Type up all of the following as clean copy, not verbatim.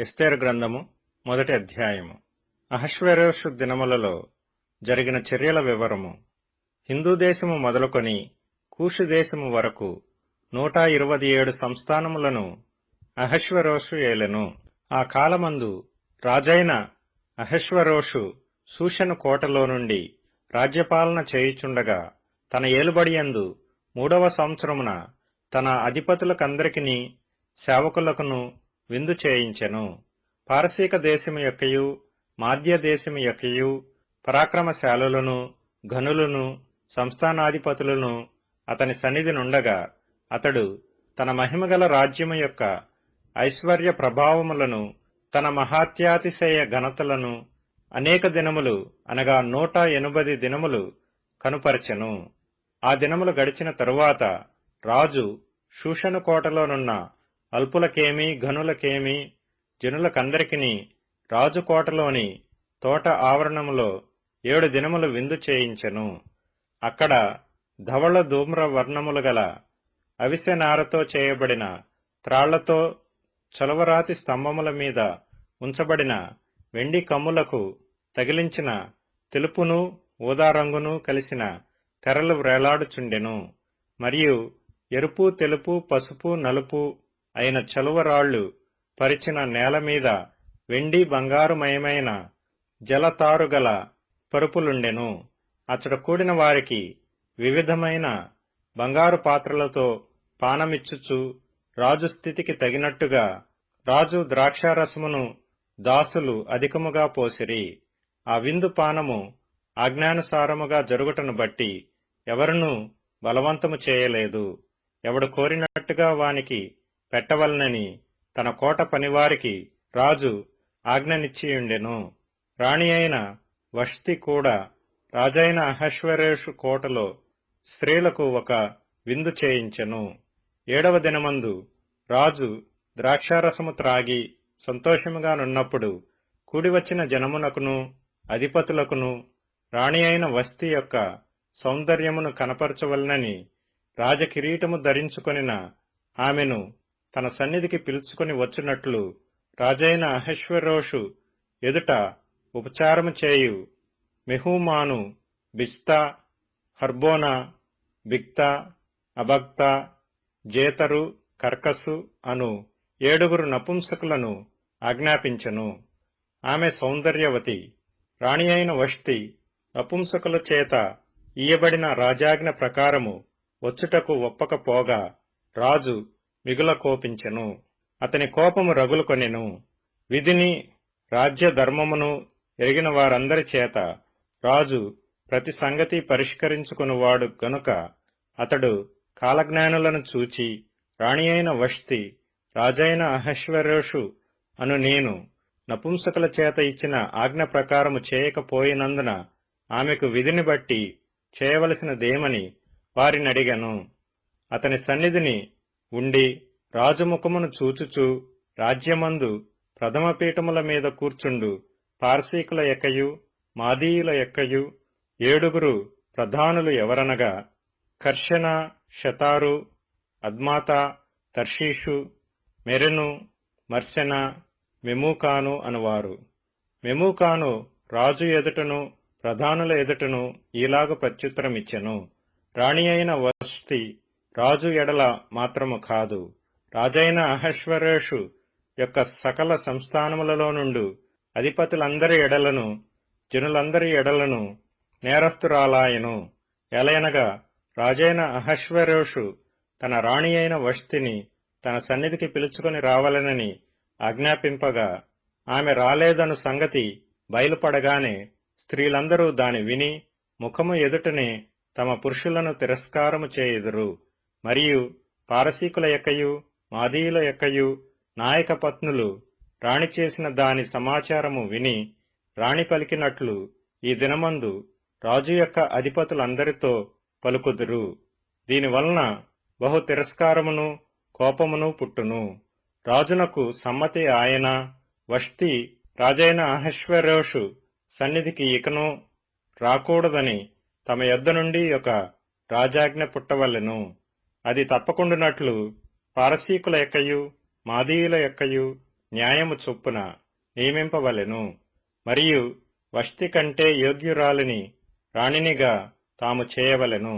ఎస్తేరు గ్రంథము మొదటి అధ్యాయము. అహష్వేరోషు దినములలో జరిగిన చర్యల వివరము. హిందూ దేశము మొదలుకొని కూషు దేశము వరకు 127 సంస్థానములను అహష్వేరోషు ఏలెను. ఆ కాలమందు రాజైన అహష్వేరోషు షూషను కోటలో నుండి రాజ్యపాలన చేయుచుండగా తన ఏలుబడియందు 3వ సంవత్సరమున తన అధిపతులకందరికిని సేవకులకును విందు చేయించెను. పారసీక దేశము యొక్కయు మాధ్య దేశము యొక్కయు పరాక్రమశాలులను ఘనులను సంస్థానాధిపతులను అతని సన్నిధి నుండగా అతడు తన మహిమగల రాజ్యము యొక్క ఐశ్వర్య ప్రభావములను తన మహాత్యాతిశయ ఘనతలను అనేక దినములు అనగా 180 దినములు కనుపరచెను. ఆ దినములు గడిచిన తరువాత రాజు షూషను కోటలోనున్న అల్పులకేమి ఘనులకేమి జనులకందరికిని రాజు కోటలోని తోట ఆవరణములో 7 దినములు విందు చేయించెను. అక్కడ ధవళ ధూమ్ర వర్ణములు గల అవిసె నారతో చేయబడిన త్రాళ్లతో చలవరాతి స్తంభముల మీద ఉంచబడిన వెండి కమ్ములకు తగిలించిన తెలుపును ఊదారంగును కలిసిన తెరలు వ్రేలాడుచుండెను. మరియు ఎరుపు తెలుపు పసుపు నలుపు అయిన చలువరాళ్లు పరిచిన నేల మీద వెండి బంగారుమయమైన జలతారుగల పరుపులుండెను. అచ్చట కూడిన వారికి వివిధమైన బంగారు పాత్రలతో పానమిచ్చుచు రాజు స్థితికి తగినట్టుగా రాజు ద్రాక్షారసమును దాసులు అధికముగా పోసిరి. ఆ విందు పానము ఆజ్ఞానుసారముగా జరుగుటను బట్టి ఎవరునూ బలవంతము చేయలేదు. ఎవడు కోరినట్టుగా వానికి పెట్టవలనని తన కోట పనివారికి రాజు ఆజ్ఞనిచ్చియుండెను. రాణి అయిన వష్తి కూడా రాజైన అహష్వేరోషు కోటలో స్త్రీలకు ఒక విందు చేయించెను. 7వ దినమందు రాజు ద్రాక్షారసము త్రాగి సంతోషముగా నున్నప్పుడు కూడివచ్చిన జనమునకును అధిపతులకును రాణి అయిన వష్తి యొక్క సౌందర్యమును కనపరచవలనని రాజకిరీటము ధరించుకొనిన ఆమెను తన సన్నిధికి పిలుచుకుని వచ్చినట్లు రాజైన అహష్వేరోషు ఎదుట ఉపచారము చేయు మెహూమాను, బిస్తా, హర్బోనా, బిక్తా, అబగ్తా, జేతరు, కర్కసు అను 7 నపుంసకులను ఆజ్ఞాపించెను. ఆమె సౌందర్యవతి. రాణి అయిన వష్తి నపుంసకుల చేత ఇయ్యబడిన రాజాజ్ఞ ప్రకారము వచ్చుటకు ఒప్పకపోగా రాజు మిగుల కోపించెను. అతని కోపము రగులుకొనెను. విధిని రాజ్య ధర్మమును ఎరిగిన వారందరి చేత రాజు ప్రతి సంగతి పరిష్కరించుకునివాడు గనుక అతడు కాలజ్ఞానులను చూచి రాణి అయిన వష్తి రాజైన అహష్వేరోషు అను నేను నపుంసకుల చేత ఇచ్చిన ఆజ్ఞ ప్రకారము చేయకపోయినందున ఆమెకు విధిని బట్టి చేయవలసినదేమని వారినడిగను. అతని సన్నిధిని ఉండి రాజముఖమును చూచుచు రాజ్యమందు ప్రథమ పీఠముల మీద కూర్చుండు పార్సీకుల యొక్కయు మాదీయుల యొక్కయు 7 ప్రధానులు ఎవరనగా కర్షణ, షతారు, అద్మాతా, తర్షీషు, మెరెను, మర్సెన, మెమూకాను అనువారు. మెమూకాను రాజు ఎదుటను ప్రధానుల ఎదుటను ఈలాగు ప్రత్యుత్తరమిచ్చెను. రాణి అయిన వష్తి రాజు ఎడల మాత్రము కాదు, రాజైన అహష్వేరోషు యొక్క సకల సంస్థానములలో నుండు అధిపతులందరి ఎడలను జనులందరి ఎడలను నేరస్తురాలాయెను. ఎలయనగా రాజైన అహష్వేరోషు తన రాణి అయిన వష్తిని తన సన్నిధికి పిలుచుకొని రావాలనని ఆజ్ఞాపింపగా ఆమె రాలేదను సంగతి బయలుపడగానే స్త్రీలందరూ దాని విని ముఖము ఎదుటనే తమ పురుషులను తిరస్కారము చేయుదురు. మరియు పారసీకుల యొక్కయు మాదీయుల యొక్కయు నాయక పత్నులు రాణి చేసిన దాని సమాచారము విని రాణి పలికినట్లు ఈ దినమందు రాజు యొక్క అధిపతులందరితో పలుకుదురు. దీనివలన బహు తిరస్కారమును కోపమును పుట్టును. రాజునకు సమ్మతి ఆయన వష్తి రాజైన అహష్వేరోషు సన్నిధికి ఇకను రాకూడదని తమ యొద్ద నుండి ఒక రాజాజ్ఞ పుట్టవలెను. అది తప్పకుండునట్లు పారసీకుల యొక్కయు మాదీయుల యొక్కయు న్యాయము చొప్పున నియమింపవలెను. మరియు వష్టి కంటే యోగ్యురాలిని రాణినిగా తాము చేయవలెను.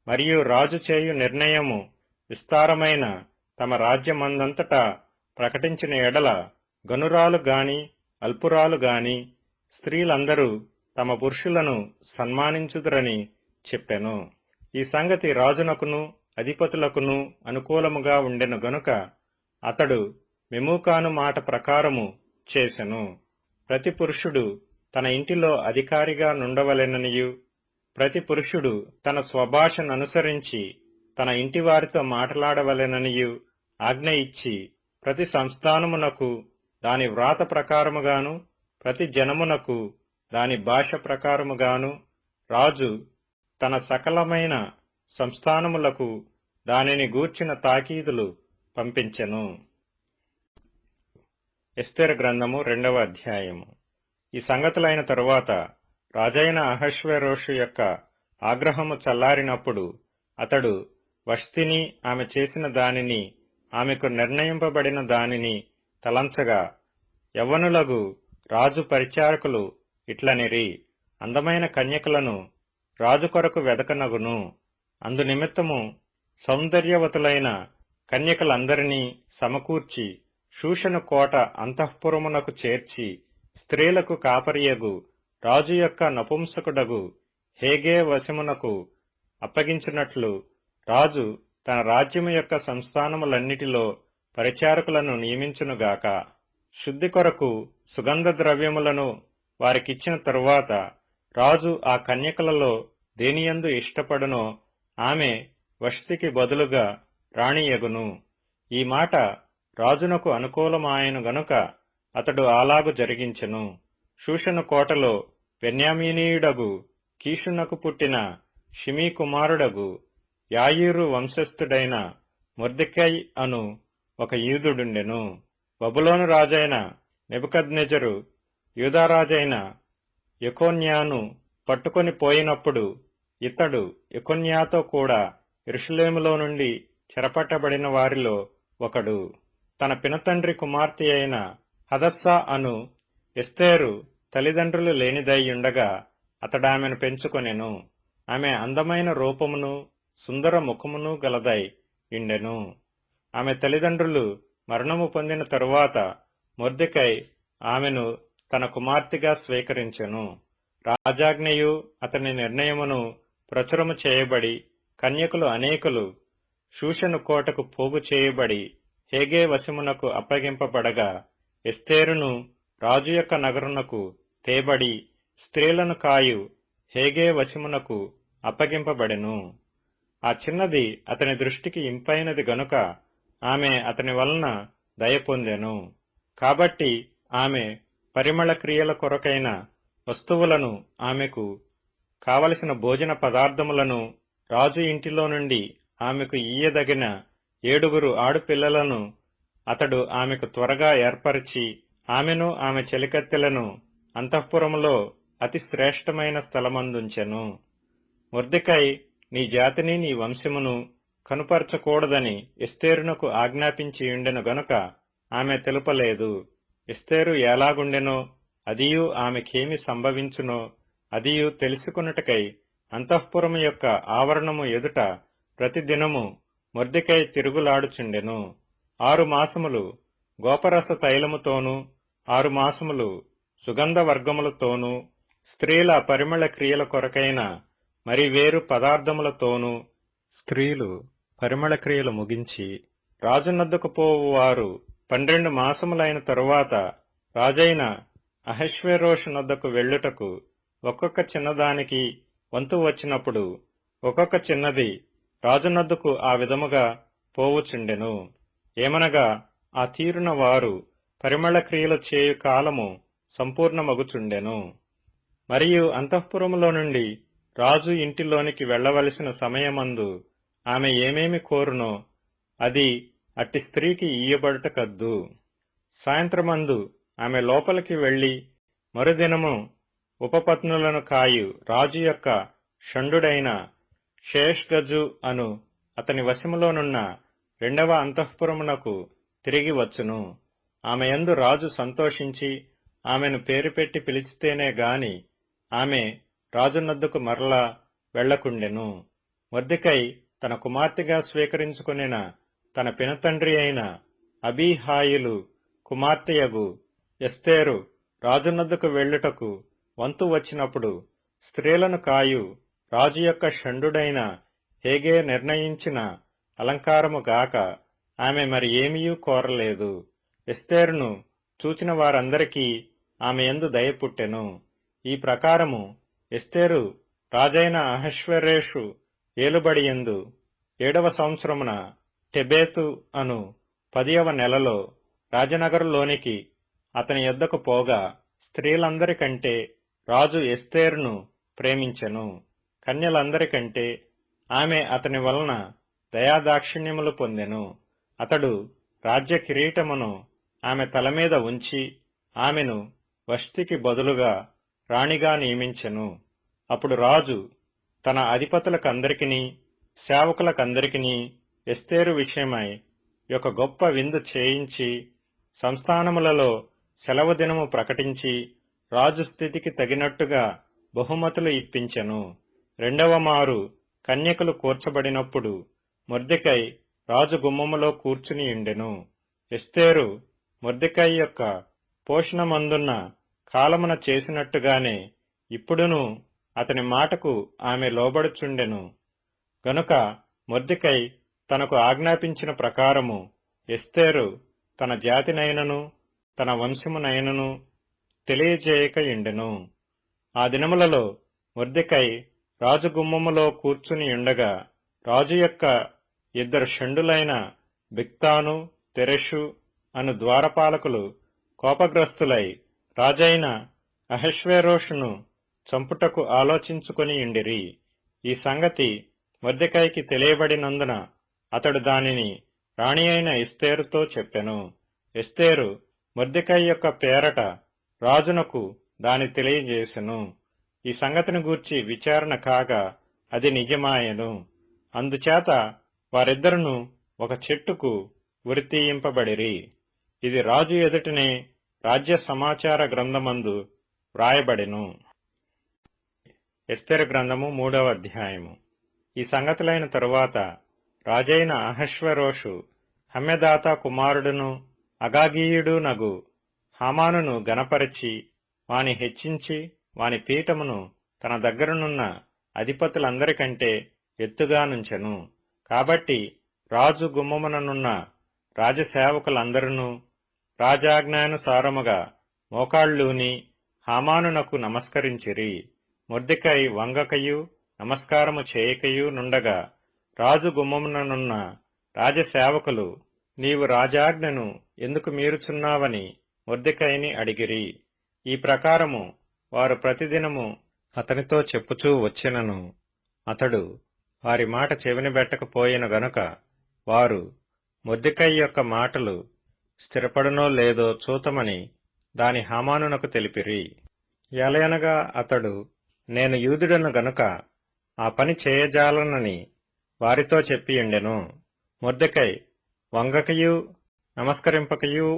మరియు రాజు చేయు నిర్ణయము విస్తారమైన తమ రాజ్యమందంతటా ప్రకటించిన ఎడల గనురాలు గాని అల్పురాలు గాని స్త్రీలందరూ తమ పురుషులను సన్మానించుదురని చెప్పెను. ఈ సంగతి రాజునకును అధిపతులకును అనుకూలముగా ఉండెను గనుక అతడు మెమూకాను మాట ప్రకారము చేసెను. ప్రతి పురుషుడు తన ఇంటిలో అధికారిగా నుండవలెననియు, ప్రతి పురుషుడు తన స్వభాషననుసరించి తన ఇంటివారితో మాట్లాడవలెననియు ఆజ్ఞ ఇచ్చి, ప్రతి సంస్థానమునకు దాని వ్రాత ప్రకారముగాను, ప్రతి జనమునకు దాని భాష ప్రకారముగాను రాజు తన సకలమైన సంస్థానములకు దానిని గూర్చిన తాకీదులు పంపించెను. ఎస్తేరు గ్రంథము 2వ అధ్యాయము. ఈ సంగతులైన తరువాత రాజైన అహష్వేరోషు యొక్క ఆగ్రహము చల్లారినప్పుడు అతడు వష్తిని, ఆమె చేసిన దానిని, ఆమెకు నిర్ణయింపబడిన దానిని తలంచగా, యవ్వనులగు రాజు పరిచారకులు ఇట్లనిరి, అందమైన కన్యకలను రాజు కొరకు వెదకనగును. అందునిమిత్తము సౌందర్యవతులైన కన్యకలందరినీ సమకూర్చి షూషను కోట అంతఃపురమునకు చేర్చి, స్త్రీలకు కాపరియగు రాజు యొక్క నపుంసకుడగు హేగే వశమునకు అప్పగించినట్లు రాజు తన రాజ్యము యొక్క సంస్థానములన్నిటిలో పరిచారకులను నియమించునుగాక. శుద్ధి కొరకు సుగంధ ద్రవ్యములను వారికిచ్చిన తరువాత రాజు ఆ కన్యకలలో దేనియందు ఇష్టపడునో ఆమె వష్టికి బదులుగా రాణియగును. ఈ మాట రాజునకు అనుకూలమాయను గనుక అతడు అలాగు జరిగించెను. షూషను కోటలో బెన్యామీనీయుడగు కీషునకు పుట్టిన షిమీ కుమారుడగు యాయీరు వంశస్థుడైన మొర్దెకై అను ఒక యూదుడుండెను. బబులోను రాజైన నెబుకద్నెజరు యూదారాజైన యెకొన్యాను పట్టుకొని పోయినప్పుడు ఇతడు యెకొన్యాతో కూడా యెరూషలేములో నుండి చెరపట్టబడిన వారిలో ఒకడు. తన పినతండ్రి కుమార్తె అయిన హదస్సా అను ఎస్తేరు తల్లిదండ్రులు లేనిదైయుండగా అతడామెను పెంచుకొనెను. ఆమె అందమైన రూపమును సుందర ముఖమును గలదై ఇండెను. ఆమె తల్లిదండ్రులు మరణము పొందిన తరువాత మొర్దెకై ఆమెను తన కుమార్తెగా స్వీకరించెను. రాజాజ్ఞయు అతని నిర్ణయమును ప్రచురము చేయబడి కన్యకులు అనేకులు షూషను కోటకు పోగు చేయబడి హేగే వశమునకు అప్పగింపబడగా, ఎస్తేరును రాజు యొక్క నగరునకు తేబడి స్త్రీలను కాయు హేగే వశమునకు అప్పగింపబడెను. ఆ చిన్నది అతని దృష్టికి ఇంపైనది గనుక ఆమె అతని వలన దయ పొందెను. కాబట్టి ఆమె పరిమళ క్రియల కొరకైన వస్తువులను, ఆమెకు కావలసిన భోజన పదార్థములను రాజు ఇంటిలో నుండి ఆమెకు ఇయ్యదగిన 7 ఆడుపిల్లలను అతడు ఆమెకు త్వరగా ఏర్పరిచి, ఆమెను ఆమె చెలికత్తెలను అంతఃపురములో అతి శ్రేష్టమైన స్థలమందుంచెను. మొర్దెకై నీ జాతిని నీ వంశమును కనుపరచకూడదని ఎస్తేరునకు ఆజ్ఞాపించియుండెను గనుక ఆమె తెలుపలేదు. ఎస్తేరు ఎలాగుండెనో అదియు ఆమెకేమి సంభవించునో అదియు తెలుసుకొనుటకై అంతఃపురము యొక్క ఆవరణము ఎదుట ప్రతిదినము మొర్దెకై తిరుగులాడుచుండెను. 6 మాసములు గోపరస తైలముతోనూ 6 మాసములు సుగంధ వర్గములతోనూ స్త్రీల పరిమళ క్రియల కొరకైన మరి వేరు పదార్థములతోనూ స్త్రీలు పరిమళ క్రియలు ముగించి రాజునద్దకు పోవు వారు 12 మాసములైన తరువాత రాజైన అహష్వేరోషునద్దకు వెళ్ళుటకు ఒక్కొక్క చిన్నదానికి వంతు వచ్చినప్పుడు ఒక్కొక్క చిన్నది రాజునద్దకు ఆ విధముగా పోవుచుండెను. ఏమనగా ఆ తీరున వారు పరిమళ క్రియలు చేయు కాలము సంపూర్ణమగుచుండెను. మరియు అంతఃపురములో నుండి రాజు ఇంటిలోనికి వెళ్లవలసిన సమయమందు ఆమె ఏమేమి కోరునో అది అట్టి స్త్రీకి ఇయ్యబడుట కద్దు. సాయంత్రమందు ఆమె లోపలికి వెళ్లి మరుదినము ఉపపత్నులను కాయు రాజు యొక్క షండుడైన షేష్గజు అను అతని వశములోనున్న 2వ అంతఃపురమునకు తిరిగి వచ్చును. ఆమె యందు రాజు సంతోషించి ఆమెను పేరు పెట్టి పిలిచితేనే గాని ఆమె రాజునొద్దకు మరలా వెళ్లకుండెను. మొర్దెకై తన కుమార్తెగా స్వీకరించుకొనిన తన పినతండ్రి అయిన అబీహాయిలు కుమార్తెయగు ఎస్తేరు రాజునొద్దకు వెళ్ళుటకు వంతు వచ్చినప్పుడు స్త్రీలను కాయు రాజు యొక్క షండుడైన హేగే నిర్ణయించిన అలంకారము గాక ఆమె మరి ఏమీయూ కోరలేదు. ఎస్తేరును చూచిన వారందరికీ ఆమె యందు దయ పుట్టెను. ఈ ప్రకారము ఎస్తేరు రాజైన అహష్వేరోషు ఏలుబడియందు 7వ సంవత్సరమున టెబేతు అను 10వ నెలలో రాజనగరులోనికి అతని యొద్దకు పోగా స్త్రీలందరికంటే రాజు ఎస్తేరును ప్రేమించెను. కన్యలందరికంటే ఆమె అతని వలన దయాదాక్షిణ్యములు పొందెను. అతడు రాజ్య కిరీటమును ఆమె తలమీద ఉంచి ఆమెను వష్టికి బదులుగా రాణిగా నియమించెను. అప్పుడు రాజు తన అధిపతులకందరికినీ సేవకులకందరికినీ ఎస్తేరు విషయమై ఒక గొప్ప విందు చేయించి సంస్థానములలో సెలవు దినము ప్రకటించి రాజు స్థితికి తగినట్టుగా బహుమతులు ఇప్పించెను. 2వ మారు కన్యకలు కూర్చబడినప్పుడు మొర్దెకై రాజు గుమ్మములో కూర్చుని ఉండెను. ఎస్తేరు మొర్దెకై యొక్క పోషణమందున్న కాలమున చేసినట్టుగానే ఇప్పుడును అతని మాటకు ఆమె లోబడుచుండెను. గనుక మొర్దెకై తనకు ఆజ్ఞాపించిన ప్రకారము ఎస్తేరు తన జాతినైనను తన వంశమునైనను తెలియజేయక ఉండెను. ఆ దినములలో మొర్దెకై రాజుగుమ్మములో కూర్చుని ఉండగా రాజు యొక్క 2 షండులైన బిక్తాను తెరెషు అను ద్వారపాలకులు కోపగ్రస్తులై రాజైన అహష్వేరోషును చంపుటకు ఆలోచించుకొని ఉండిరి. ఈ సంగతి మొర్దెకైకి తెలియబడినందున అతడు దానిని రాణి అయిన ఎస్తేరుతో చెప్పెను. ఎస్తేరు మొర్దెకై యొక్క పేరట రాజునకు దాని తెలియజేసెను. ఈ సంగతిని గూర్చి విచారణ కాగా అది నిజమాయెను. అందుచేత వారిద్దరును ఒక చెట్టుకు ఉరితీయింపబడిరి. ఇది రాజు ఎదుటనే రాజ్య సమాచార గ్రంథమందు వ్రాయబడెను. ఎస్తేరు గ్రంథము 3వ అధ్యాయము. ఈ సంగతులైన తరువాత రాజైన అహష్వేరోషు హమ్మెదాతా కుమారుడును అగాగీయుడు నగు హామానును గనపరచి వాని హెచ్చించి వాని పీఠమును తన దగ్గరనున్న అధిపతులందరికంటే ఎత్తుగా నుంచెను. కాబట్టి రాజు గుమ్మముననున్న రాజసేవకులందరూ రాజాజ్ఞానుసారముగా మోకాళ్ళూని హామానునకు నమస్కరించిరి. మొర్దెకై వంగకయు నమస్కారము చేయకయు నుండగా రాజు గుమ్మముననున్న రాజసేవకులు నీవు రాజాజ్ఞను ఎందుకు మీరుచున్నావని మొర్దెకైని అడిగిరి. ఈ ప్రకారము వారు ప్రతిదినము అతనితో చెప్పుచూ వచ్చినను అతడు వారి మాట చెవినబెట్టకపోయిన గనుక వారు మొర్దెకై యొక్క మాటలు స్థిరపడునో లేదో చూతమని దాని హామానునకు తెలిపిరి. ఎలయనగా అతడు నేను యూదుడను గనుక ఆ పని చేయజాలనని వారితో చెప్పియుండెను. మొర్దెకై వంగకయు నమస్కరింపకయు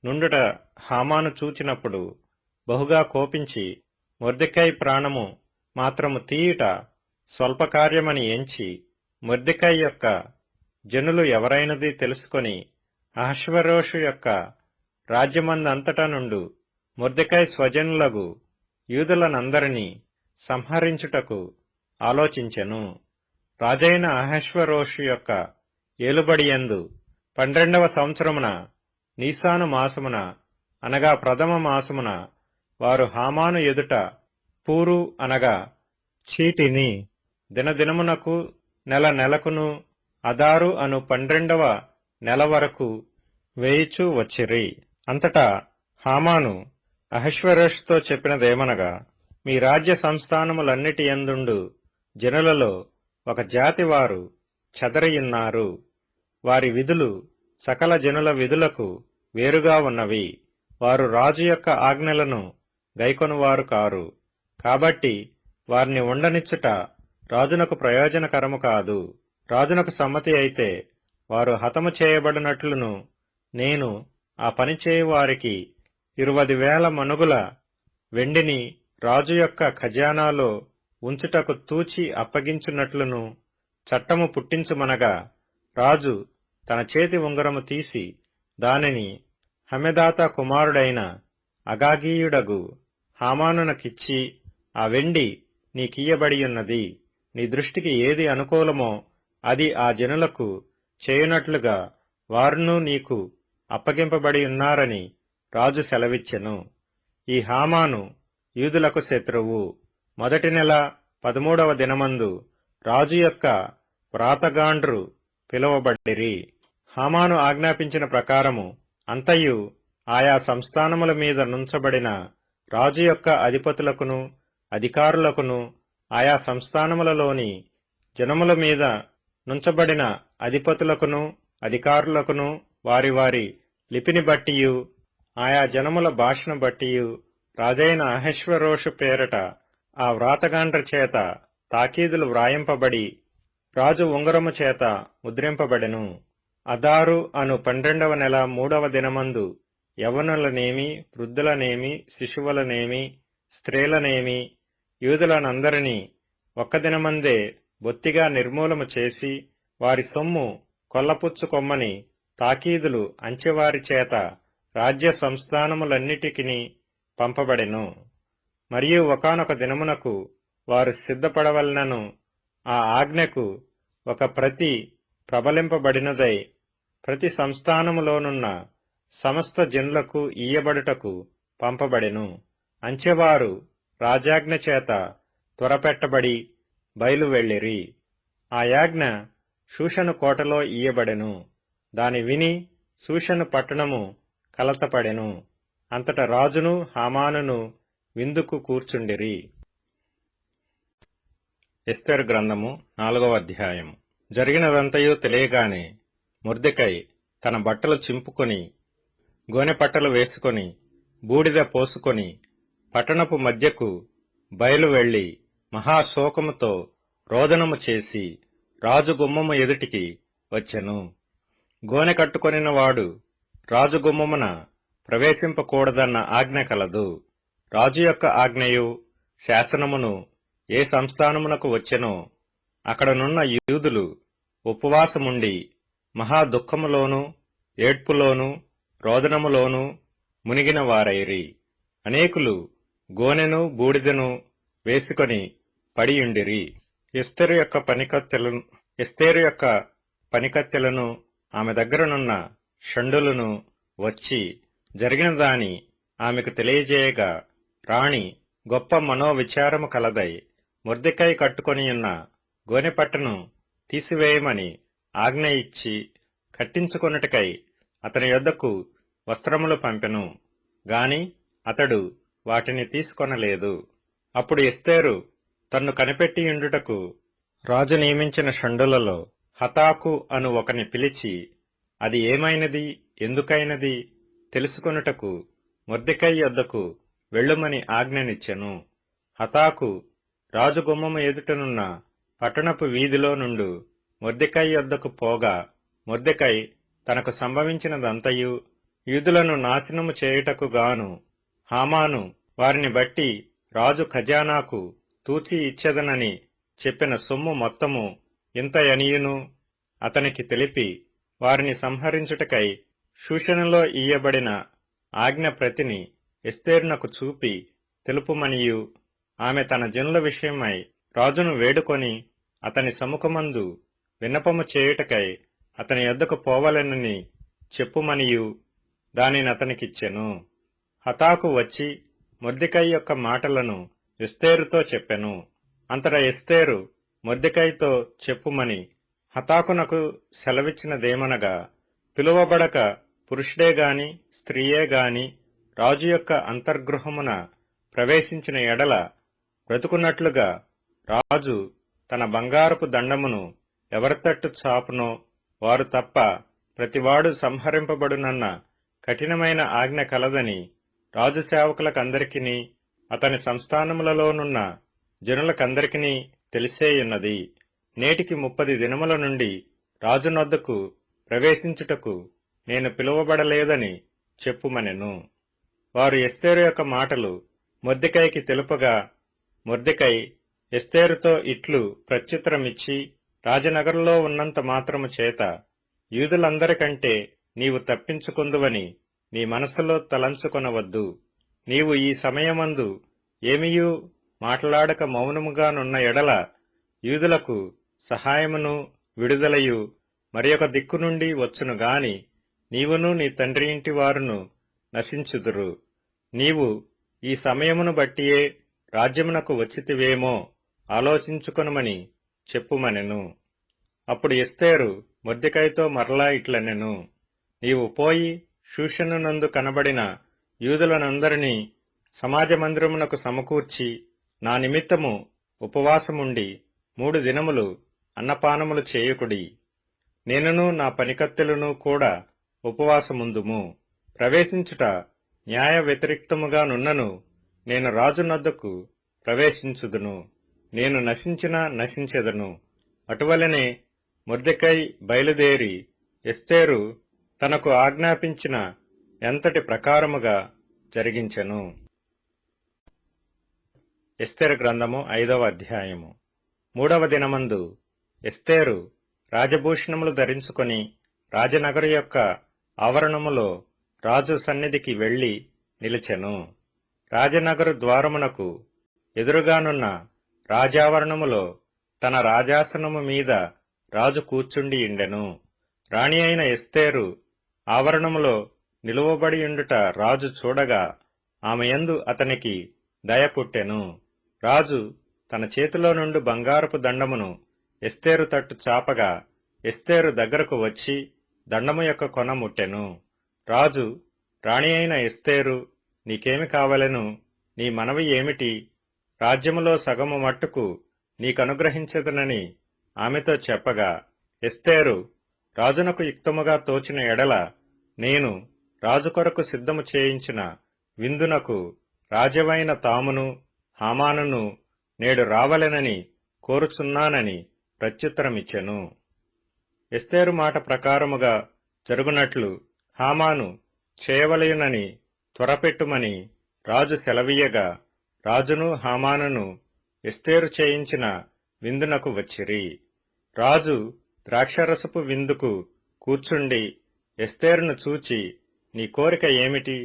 నుండుట హామాను చూచినప్పుడు బహుగా కోపించి మొర్దెకై ప్రాణము మాత్రము తీయుట స్వల్పకార్యమని ఎంచి మొర్దెకై యొక్క జనులు ఎవరైనది తెలుసుకొని అహష్వేరోషు యొక్క రాజ్యమందంతటా నుండు మొర్దెకై స్వజనులగు యూదులనందరినీ సంహరించుటకు ఆలోచించెను. రాజైన అహష్వేరోషు యొక్క ఏలుబడియందు 12వ సంవత్సరమున నీసాను మాసమున అనగా ప్రథమ మాసమున వారు హామాను ఎదుట పూరు అనగా చీటిని దినదినమునకు నెల నెలకును అదారు అను 12వ నెల వరకు వేయిచూ వచ్చిరి. అంతటా హామాను అహష్వేరోషుతో చెప్పినదేమనగా, మీ రాజ్య సంస్థానములన్నిటి యందుండు జనులలో ఒక జాతి వారు చెదరియున్నారు. వారి విధులు సకల జనుల విధులకు వేరుగా ఉన్నవి. వారు రాజు యొక్క ఆజ్ఞలను గైకొనువారు కారు. కాబట్టి వారిని ఉండనిచ్చుట రాజునకు ప్రయోజనకరము కాదు. రాజునకు సమ్మతి అయితే వారు హతము చేయబడినట్లును నేను ఆ పనిచేయు వారికి 20,000 మణుగుల వెండిని రాజు యొక్క ఖజానాలో ఉంచుటకు తూచి అప్పగించున్నట్లును చట్టము పుట్టించుమనగా, రాజు తన చేతి ఉంగరము తీసి దానిని హమెదాతా కుమారుడైన అగాగీయుడగు హామానునకిచ్చి, ఆ వెండి నీకియ్యబడియున్నది, నీ దృష్టికి ఏది అనుకూలమో అది ఆ జనులకు చేయునట్లుగా వారును నీకు అప్పగింపబడియున్నారని రాజు సెలవిచ్చెను. ఈ హామాను యూదులకు శత్రువు. మొదటి నెల 13వ దినమందు రాజు యొక్క వ్రాతగాండ్రు పిలువబడిరి. హామాను ఆజ్ఞాపించిన ప్రకారము అంతయు ఆయా సంస్థానముల మీద నుంచబడిన రాజు యొక్క అధిపతులకును అధికారులకును, ఆయా సంస్థానములలోని జనముల మీద నుంచబడిన అధిపతులకును అధికారులకును వారి వారి లిపిని బట్టియు ఆయా జనముల భాషను బట్టియు రాజైన అహష్వేరోషు పేరట ఆ వ్రాతగాండ్ర చేత తాకీదులు వ్రాయింపబడి రాజు ఉంగరము చేత ముద్రింపబడెను. అదారు అను 12వ నెల 3వ దినమందు యవ్వనులనేమి, వృద్ధులనేమి, శిశువులనేమి, స్త్రీలనేమి, యూదులనందరినీ ఒక్క దినమందే బొత్తిగా నిర్మూలము చేసి వారి సొమ్ము కొల్లపుచ్చుకొమ్మని తాకీదులు అంచెవారి చేత రాజ్య సంస్థానములన్నిటికిని పంపబడెను. మరియు ఒకానొక దినమునకు వారు సిద్ధపడవలనను ఆ ఆజ్ఞకు ఒక ప్రతి ప్రబలింపబడినదై ప్రతి సంస్థానములోనున్న సమస్త జనులకు ఇయ్యబడుటకు పంపబడెను. అంచెవారు రాజాజ్ఞ చేత త్వరపెట్టబడి బయలువెళ్ళిరి. ఆ యాజ్ఞ షూషను కోటలో ఇయ్యబడెను. దాని విని షూషను పట్టణము కలతపడెను. అంతట రాజును హామానును విందుకు కూర్చుండిరి. ఎస్తేరు గ్రంథము 4వ అధ్యాయం. జరిగినదంతయు తెలియగానే మొర్దెకై తన బట్టలు చింపుకొని, గోనెపట్టలు వేసుకొని, బూడిద పోసుకొని పట్టణపు మధ్యకు బయలు వెళ్లి మహాశోకముతో రోదనము చేసి రాజు గుమ్మము ఎదుటికి వచ్చెను. గోనె కట్టుకొనిన వాడు రాజు గుమ్మమున ప్రవేశింపకూడదన్న ఆజ్ఞ కలదు. రాజు యొక్క ఆజ్ఞయు శాసనమును ఏ సంస్థానమునకు వచ్చెనో అక్కడనున్న యూదులు ఉపవాసముండి మహా దుఃఖములోను ఏడ్పులోను రోదనములోను మునిగిన వారైరి. అనేకులు గోనెను బూడిదను వేసుకొని పడియుండిరి. ఎస్తేరు యొక్క పనికత్తెలను ఆమె దగ్గరనున్న షండులను వచ్చి జరిగిన దాని ఆమెకు తెలియజేయగా, రాణి గొప్ప మనోవిచారము కలదై మొర్దెకై కట్టుకొనియున్న గోనెపట్టను తీసివేయమని ఆజ్ఞ ఇచ్చి కట్టించుకొనుటకై అతని యొద్దకు వస్త్రములు పంపెను. గాని అతడు వాటిని తీసుకొనలేదు. అప్పుడు ఎస్తేరు తన్ను కనిపెట్టియుండుటకు రాజు నియమించిన షండులలో హతాకు అను ఒకని పిలిచి, అది ఏమైనది, ఎందుకైనది తెలుసుకొనుటకు మొర్దెకై యొద్దకు వెళ్ళుమని ఆజ్ఞనిచ్చెను. హతాకు రాజు గుమ్మము ఎదుటనున్న పట్టణపు వీధిలో నుండు మొర్దెకై యొద్దకు పోగా, మొర్దెకై తనకు సంభవించినదంతయు యూదులను నాశనము చేయుటకు గాను హామాను వారిని బట్టి రాజు ఖజానాకు తూచి ఇచ్చెదనని చెప్పిన సొమ్ము మొత్తము ఇంతయనియును అతనికి తెలిపి వారిని సంహరించుటకై షూషనులో ఇయ్యబడిన ఆజ్ఞ ప్రతిని ఎస్తేరునకు చూపి తెలుపుమనియు, ఆమె తన జనుల విషయమై రాజును వేడుకొని అతని సముఖమందు విన్నపము చేయుటకై అతని యొద్దకు పోవలెనని చెప్పుమనియు దానినతనికిచ్చెను. హతాకు వచ్చి మొర్దెకై యొక్క మాటలను ఎస్తేరుతో చెప్పెను. అంతటా ఎస్తేరు మొర్దెకైతో చెప్పుమని హతాకునకు సెలవిచ్చినదేమనగా, పిలువబడక పురుషుడే గాని స్త్రీయే గాని రాజు యొక్క అంతర్గృహమున ప్రవేశించిన ఎడల బ్రతుకున్నట్లుగా రాజు తన బంగారపు దండమును ఎవరితట్టు చాపునో వారు తప్ప ప్రతివాడు సంహరింపబడునన్న కఠినమైన ఆజ్ఞ కలదని రాజు సేవకులకందరికిని అతని సంస్థానములలోనున్న జనులకందరికిని తెలిసేయున్నది. నేటికి 30 దినముల నుండి రాజునొద్దకు ప్రవేశించుటకు నేను పిలువబడలేదని చెప్పుమనెను. వారు ఎస్తేరు యొక్క మాటలు మొర్దెకైకి తెలుపగా, మొర్దెకై ఎస్తేరుతో ఇట్లు ప్రత్యుత్తరమిచ్చి, రాజనగరులో ఉన్నంత మాత్రము చేత యూదులందరికంటే నీవు తప్పించుకొందువని నీ మనస్సులో తలంచుకొనవద్దు. నీవు ఈ సమయమందు ఏమియూ మాట్లాడక మౌనముగానున్న ఎడల యూదులకు సహాయమును విడుదలయు మరియొక దిక్కు నుండి వచ్చును గాని నీవును నీ తండ్రి ఇంటి వారును నశించుదురు. నీవు ఈ సమయమును బట్టియే రాజ్యమునకు వచ్చితివేమో ఆలోచించుకొనుమని చెప్పుమనెను. అప్పుడు ఎస్తేరు మొర్దెకైతో మరలా ఇట్లనెను, నీవు పోయి షూషనునందు కనబడిన యూదులనందరినీ సమాజమందిరమునకు సమకూర్చి నా నిమిత్తము ఉపవాసముండి 3 దినములు అన్నపానములు చేయుకుడి. నేనును నా పనికత్తెలును కూడా ఉపవాసముందుము. ప్రవేశించుట న్యాయ వ్యతిరిక్తముగా నున్నను నేను రాజునొద్దకు ప్రవేశించుదును. నేను నశించినా నశించెదను. అటువలనే మొర్దెకై బయలుదేరి ఎస్తేరు తనకు ఆజ్ఞాపించిన ఎంతటి ప్రకారముగా జరిగించెను. ఎస్తేరు గ్రంథము 5వ అధ్యాయము. 3వ దినమందు ఎస్తేరు రాజభూషణములు ధరించుకొని రాజనగరు యొక్క ఆవరణములో రాజు సన్నిధికి వెళ్లి నిలిచెను. రాజనగరు ద్వారమునకు ఎదురుగానున్న రాజావరణములో తన రాజాసనము మీద రాజు కూర్చుండి ఉండెను. రాణి అయిన ఎస్తేరు ఆవరణములో నిలువబడియుండుట రాజు చూడగా ఆమెయందు అతనికి దయ పుట్టెను. రాజు తన చేతిలో నుండి బంగారపు దండమును ఎస్తేరు తట్టు చాపగా ఎస్తేరు దగ్గరకు వచ్చి దండము యొక్క కొన ముట్టెను. రాజు, రాణి అయిన ఎస్తేరు, నీకేమి కావలెను? నీ మనవి ఏమిటి? రాజ్యములో సగము మట్టుకు నీకనుగ్రహించదనని ఆమెతో చెప్పగా, ఎస్తేరు, రాజునకు యుక్తముగా తోచిన ఎడల నేను రాజు కొరకు సిద్ధము చేయించిన విందునకు రాజవైన తామును హామానును నేడు రావలెనని కోరుచున్నానని ప్రత్యుత్తరమిచ్చెను. ఎస్తేరు మాట ప్రకారముగా జరుగునట్లు హామాను చేయవలయునని త్వరపెట్టుమని రాజు సెలవీయగా, రాజును హామానును ఎస్తేరు చేయించిన విందునకు వచ్చిరి. రాజు ద్రాక్షరసపు విందుకు కూర్చుండి ఎస్తేరును చూచి, నీ కోరిక ఏమిటి?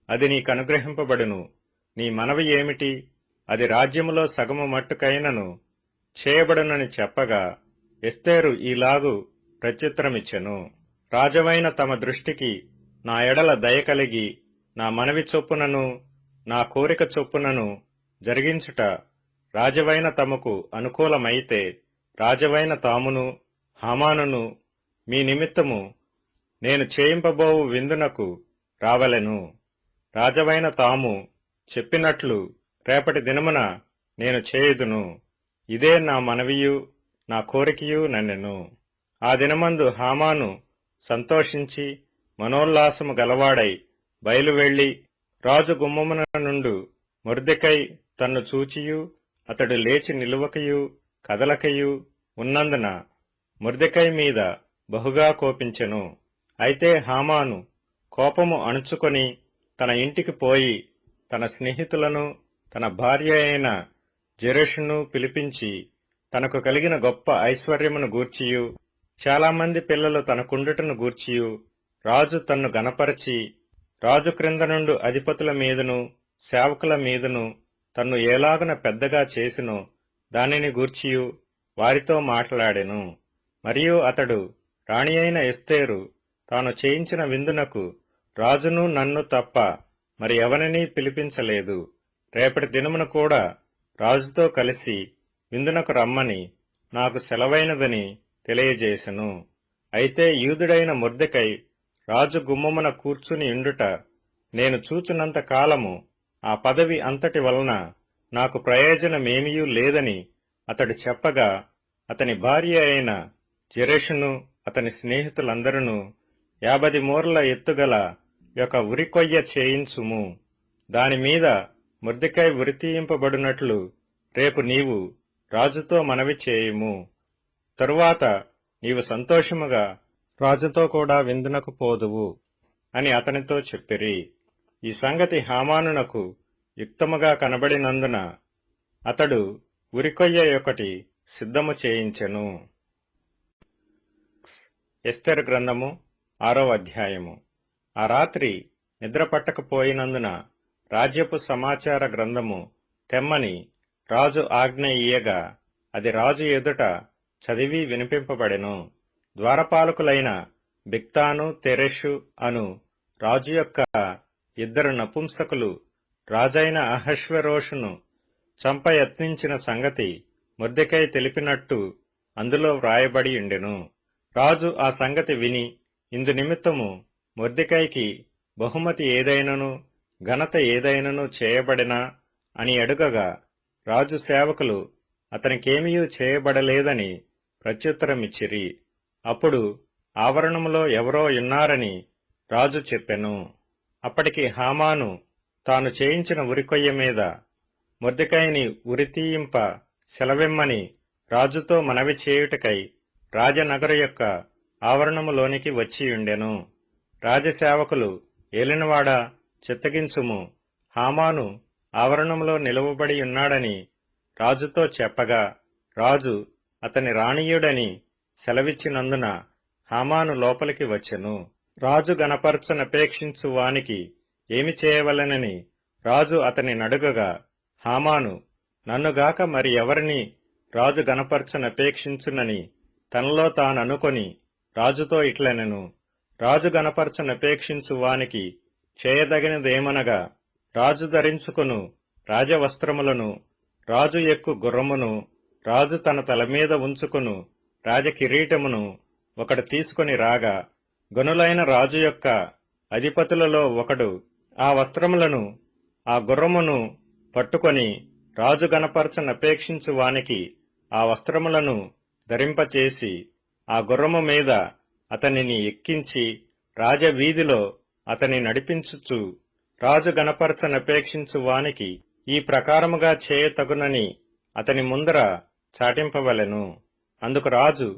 అది నీకనుగ్రహింపబడును. నీ మనవి ఏమిటి? అది రాజ్యములో సగము మట్టుకైనను చేయబడునని చెప్పగా, ఎస్తేరు ఈలాగు ప్రత్యుత్తరమిచ్చెను. రాజవైన తమ దృష్టికి నా ఎడల దయ కలిగి నా మనవి చొప్పునను నా కోరిక చొప్పునను జరిగించుట రాజవైన తమకు అనుకూలమైతే రాజవైన తామును హామానును మీ నిమిత్తము నేను చేయింపబోవు విందునకు రావలెను. రాజవైన తాము చెప్పినట్లు రేపటి దినమున నేను చేయుదును. ఇదే నా మనవియు నా కోరికయు నన్నెను. ఆ దినమందు హామాను సంతోషించి మనోల్లాసము గలవాడై బయలువెళ్లి రాజు గుమ్మమున నుండు మొర్దెకై తన్ను చూచియు అతడు లేచి నిలువకయు కదలకయు ఉన్నందున మొర్దెకై మీద బహుగా కోపించెను. అయితే హామాను కోపము అణుచుకొని తన ఇంటికి పోయి తన స్నేహితులను తన భార్య అయిన జెరెషును పిలిపించి తనకు కలిగిన గొప్ప ఐశ్వర్యమును గూర్చియు చాలామంది పిల్లలు తనకుండుటను గూర్చియు రాజు తన్ను గనపరచి రాజు క్రింద నుండు అధిపతుల మీదను సేవకుల మీదను తన్ను ఏలాగున పెద్దగా చేసినో దానిని గూర్చియు వారితో మాట్లాడెను. మరియు అతడు రాణి అయిన ఎస్తేరు తాను చేయించిన విందునకు రాజును నన్ను తప్ప మరి ఎవరినీ పిలిపించలేదు. రేపటి దినమున కూడా రాజుతో కలిసి విందునకు రమ్మని నాకు సెలవైనదని తెలియజేసెను. అయితే యూదుడైన మొర్దెకై రాజు గుమ్మమున కూర్చుని ఉండుట నేను చూచున్నంత కాలము ఆ పదవి అంతటి వలన నాకు ప్రయోజనమేమీయూ లేదని అతడు చెప్పగా, అతని భార్య అయిన జెరెషును అతని స్నేహితులందరూ 50 మూరల ఎత్తుగల యొక్క ఉరికొయ్య చేయించుము. దానిమీద మొర్దెకై ఉరితీయింపబడినట్లు రేపు నీవు రాజుతో మనవి చేయుము. తరువాత నీవు సంతోషముగా రాజుతో కూడా విందునకు పోదువు. అని అతనితో చెప్పిరి. ఈ సంగతి హామానునకు యుక్తముగా కనబడినందున అతడు ఉరికొయ్య ఒకటి సిద్ధము చేయించెను. ఎస్తెరు గ్రంథము 6వ అధ్యాయము. ఆ రాత్రి నిద్ర పట్టకపోయినందున రాజ్యపు సమాచార గ్రంథము తెమ్మని రాజు ఆజ్ఞ ఇయ్యగా అది రాజు ఎదుట చదివి వినిపింపబడెను. ద్వారపాలకులైన బిక్తాను తెరెషు అను రాజు యొక్క 2 నపుంసకులు రాజైన అహష్వేరోషును చంపయత్నించిన సంగతి మొర్దెకై తెలిపినట్టు అందులో వ్రాయబడి ఉండెను. రాజు ఆ సంగతి విని, ఇందు నిమిత్తము మొర్దెకైకి బహుమతి ఏదైనను ఘనత ఏదైనను చేయబడినా అని అడుగగా రాజు సేవకులు అతనికేమీయూ చేయబడలేదని ప్రత్యుత్తరమిచ్చిరి. అప్పుడు ఆవరణములో ఎవరో ఉన్నారని రాజు చెప్పెను. అప్పటికి హామాను తాను చేయించిన ఉరికొయ్య మీద మొర్దెకైని ఉరితీయింప సెలవిమ్మని రాజుతో మనవి చేయుటకై రాజనగరు యొక్క ఆవరణములోనికి వచ్చియుండెను. రాజసేవకులు, ఏలినవాడా, చిత్తగించుము, హామాను ఆవరణములో నిలువబడి ఉన్నాడని రాజుతో చెప్పగా రాజు అతని రాణీయుడని సెలవిచ్చినందున హామాను లోపలికి వచ్చెను. రాజు గనపరచనపేక్షించు వానికి ఏమి చేయవలెనని రాజు అతని నడుగగా హామాను, నన్నుగాక మరి ఎవరిని రాజు గనపరచనపేక్షించునని తనలో తాననుకొని రాజుతో ఇట్లనెను. రాజు గనపరచనపేక్షించు వానికి చేయదగినదేమనగా రాజు ధరించుకును రాజవస్త్రములను, రాజు ఎక్కు గుర్రమును, రాజు తన తలమీద ఉంచుకును రాజకిరీటమును ఒకడు తీసుకొని రాగా గనులైన రాజు యొక్క అధిపతులలో ఒకడు ఆ వస్త్రములను ఆ గుర్రమును పట్టుకొని రాజు గనపరచనపేక్షించు వానికి ఆ వస్త్రములను ధరింపచేసి ఆ గుర్రము మీద అతనిని ఎక్కించి రాజవీధిలో అతని నడిపించుచు రాజు గనపరచనపేక్షించు వానికి ఈ ప్రకారముగా చేయతగునని అతని ముందర చాటింపవలెను. అందుకు రాజు,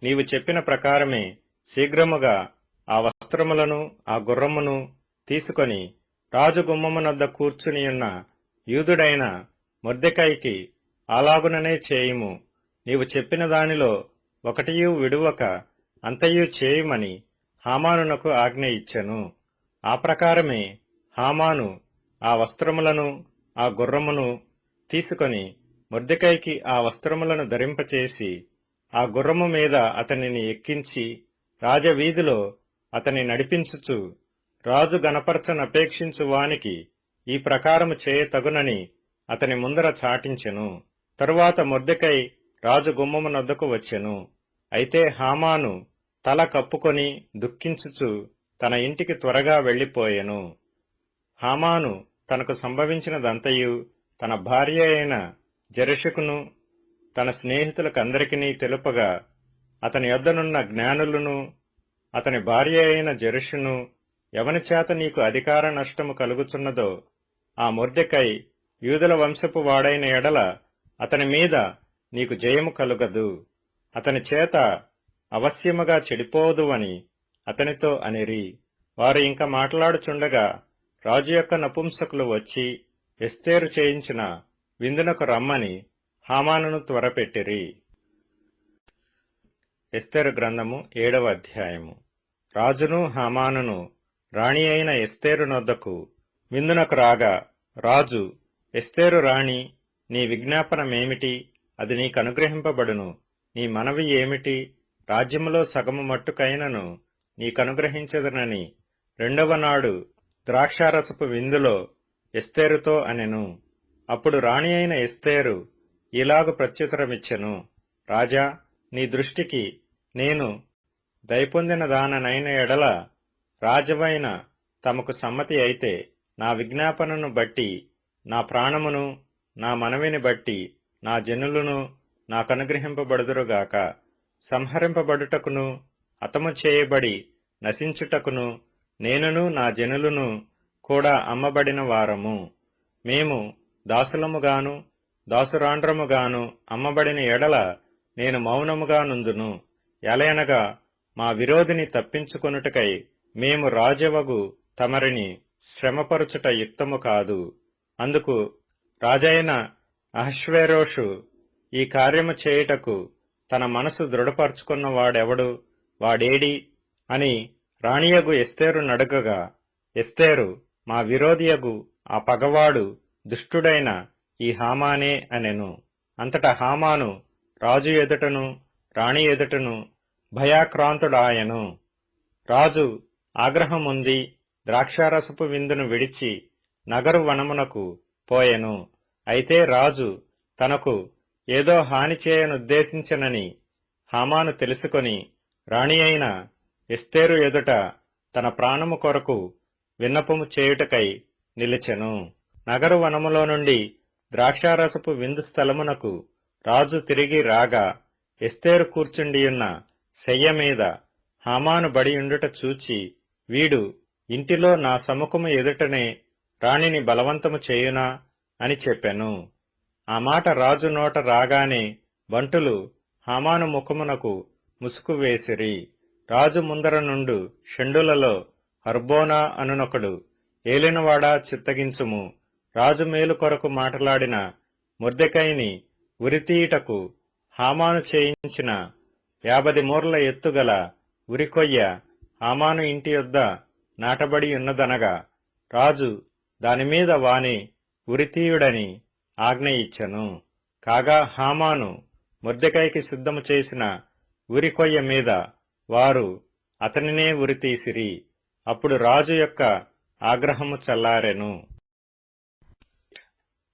నీవు చెప్పిన ప్రకారమే శీఘ్రముగా ఆ వస్త్రములను ఆ గుర్రమును తీసుకొని రాజు గుమ్మమునొద్ద కూర్చునియున్న యూదుడైన మొర్దెకైకి అలాగుననే చేయుము. నీవు చెప్పిన దానిలో ఒకటియూ విడువక అంతయూ చేయుమని హామానునకు ఆజ్ఞ ఇచ్చెను. ఆ ప్రకారమే హామాను ఆ వస్త్రములను ఆ గుర్రమును తీసుకొని మొర్దెకైకి ఆ వస్త్రములను ధరింపచేసి ఆ గుర్రము మీద అతనిని ఎక్కించి రాజవీధిలో అతని నడిపించుచు రాజు గనపరచనపేక్షించు వానికి ఈ ప్రకారము చేయతగునని అతని ముందర చాటించెను. తరువాత మొర్దెకై రాజు గుమ్మమునొద్దకు వచ్చెను. అయితే హామాను తల కప్పుకొని దుఃఖించుచు తన ఇంటికి త్వరగా వెళ్లిపోయెను. హామాను తనకు సంభవించినదంతయు తన భార్య అయిన జెరెషుకును తన స్నేహితులకందరికీ తెలుపగా అతని యొద్దనున్న జ్ఞానులను అతని భార్య అయిన జెరెషును, ఎవని చేత నీకు అధికార నష్టము కలుగుచున్నదో ఆ మొర్దెకై యూదుల వంశపు వాడైన ఎడల అతని మీద నీకు జయము కలుగదు, అతని చేత అవశ్యముగా చెడిపోదువని అతనితో అనిరి. వారు ఇంకా మాట్లాడుచుండగా రాజు యొక్క నపుంసకులు వచ్చి ఎస్తేరు చేయించిన విందునకు రమ్మని హామానును త్వరపెట్టిరి. ఎస్తేరు గ్రంథము 7వ అధ్యాయము. రాజును హామానును రాణి అయిన ఎస్తేరు నొద్దకు విందునకు రాగా రాజు, ఎస్తేరు రాణి, నీ విజ్ఞాపనమేమిటి? అది నీకనుగ్రహింపబడును. నీ మనవి ఏమిటి? రాజ్యములో సగము మట్టుకైనను నీకనుగ్రహించదనని 2వ నాడు ద్రాక్షారసపు విందులో ఎస్తేరుతో అనెను. అప్పుడు రాణి అయిన ఎస్తేరు ఇలాగు ప్రత్యుత్తరమిచ్చెను. రాజా, నీ దృష్టికి నేను దయపొందిన దాననైన ఎడల రాజవైన తమకు సమ్మతి అయితే నా విజ్ఞాపనను బట్టి నా ప్రాణమును నా మనవిని బట్టి నా జనులను నాకనుగ్రహింపబడుదురుగాక. సంహరింపబడుటకును హతము చేయబడి నశించుటకును నేనును నా జనులను కూడా అమ్మబడిన వారము. మేము దాసులముగాను దాసురాండ్రముగాను అమ్మబడిన ఎడల నేను మౌనముగా నుందును. ఎలయనగా మా విరోధిని తప్పించుకొనుటకై మేము రాజవగు తమరిని శ్రమపరుచుట యుక్తము కాదు. అందుకు రాజైన అహష్వేరోషు ఈ కార్యము చేయుటకు తన మనసు దృఢపరుచుకున్నవాడెవడు, వాడేడి అని రాణియగు ఎస్తేరు నడుగగా, ఎస్తేరు, మా విరోధియగు ఆ పగవాడు దుష్టుడైన ఈ హామానే అనెను. అంతటా హామాను రాజు ఎదుటను రాణి ఎదుటను భయాక్రాంతుడాయెను. రాజు ఆగ్రహముంది ద్రాక్షారసపు విందును విడిచి నగరు వనమునకు పోయెను. అయితే రాజు తనకు ఏదో హాని చేయనుద్దేశించెనని హామాను తెలుసుకొని రాణి అయిన ఎస్తేరు ఎదుట తన ప్రాణము కొరకు విన్నపము చేయుటకై నిలిచెను. నగరు వనములో నుండి ద్రాక్షారసపు విందు స్థలమునకు రాజు తిరిగి రాగా, ఎస్తేరు కూర్చుండియున్న శయ్య మీద హామాను బడియుండుట చూచి, వీడు ఇంటిలో నా సముఖము ఎదుటనే రాణిని బలవంతము చేయునా అని చెప్పెను. ఆ మాట రాజు నోట రాగానే బంటులు హామాను ముఖమునకు ముసుగు వేసిరి. రాజు ముందర నుండు షండులలో హర్బోనా అనునొకడు, ఏలినవాడా చిత్తగించుము, రాజు మేలు కొరకు మాటలాడిన మొర్దెకైని ఉరితీయుటకు హామాను చేయించిన 50 మూరల ఎత్తుగల ఉరికొయ్య హామాను ఇంటి యొద్ద నాటబడి ఉన్నదనగా, రాజు దానిమీద వాని ఉరితీయుడని ఆజ్ఞ ఇచ్చెను. కాగా హామాను మొర్దెకైకి సిద్ధము చేసిన ఉరికొయ్య మీద వారు అతనినే ఉరితీసిరి. అప్పుడు రాజు యొక్క ఆగ్రహము చల్లారెను.